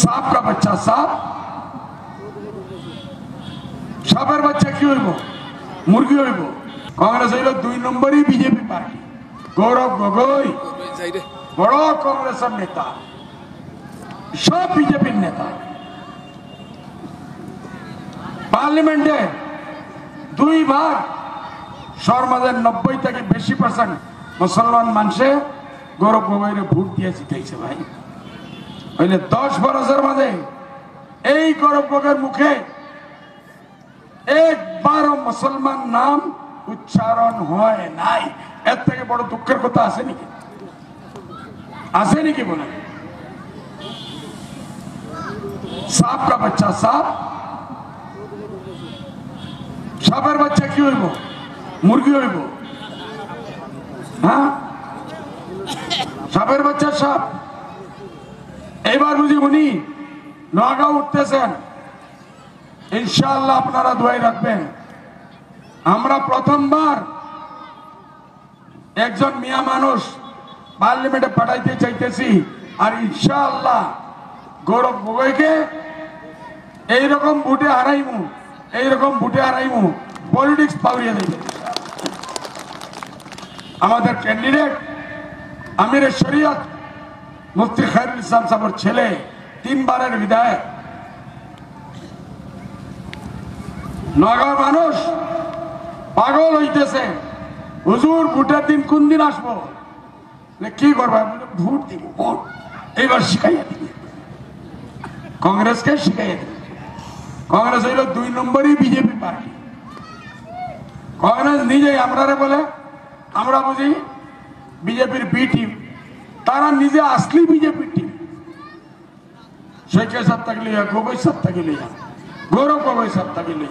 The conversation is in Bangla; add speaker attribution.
Speaker 1: सांप का बच्चा सांप, সাপের বাচ্চা কি হইব? মুরগি হইব। কংগ্রেস হইল 2 নম্বরই বিজেপি পার্টি। গৌরব গগৈ বড় কংগ্রেসের নেতা, সব বিজেপির নেতা। পার্লামেন্টে 2 বার সমাজের 90 থেকে বেশি % মুসলমান মানুষে গৌরব গগৈরে ভোট দিয়ে জিতাইছে ভাই। হইলে 10 বছরের মাঝে এই গৌরব গগৈর মুখে একবারও মুসলমান নাম উচ্চারণ হয় নাই। এর থেকে বড় দুঃখের কথা আছে নাকি? আছে নাকি বলে? सांप का बच्चा सांप, সাপের বাচ্চা কি হইব? মুরগি হইব। হ্যাঁ, সাপের বাচ্চা সাপ। এবার বুঝি উনি নওগাঁ উঠতেছেন, ইনশাআল্লাহ আপনারা দোয়াই রাখবেন। আমরা প্রথমবার একজন মিয়া মানুষ পার্লামেন্টে পাঠাইতে চাইতেছি, আর ইনশাআল্লাহ গৌরব গগৈকে এইরকম ভোটে হারাইমু, এইরকম ভোটে হারাইমু, পলিটিক্স পাউরিয়ে দেবে। আমাদের ক্যান্ডিডেট আমির শরীয়ত মুফতি খায়রুল ইসলাম সাহেবের ছেলে, 3 বারের বিধায়ক। নগর মানুষ পাগল হইতেছে, হুজুর ভোটের দিন কোন দিন আসবো? কি করবো? ভোট দিব, ভোট এইবার শিখাইয়া দিবে, কংগ্রেসকে শিখাইয়া দিবে। কংগ্রেস হইল 2 নম্বরই বিজেপি পার্টি। কংগ্রেস নিজেই আমরারে বলে আমরা বুঝি বিজেপির বি টিম, তারা নিজে আসলি বিজেপির টিম। শেখ সাহেব থাকলে গগৈ সাহেব থাকলে গৌরব গগৈ সাহেব থাকলে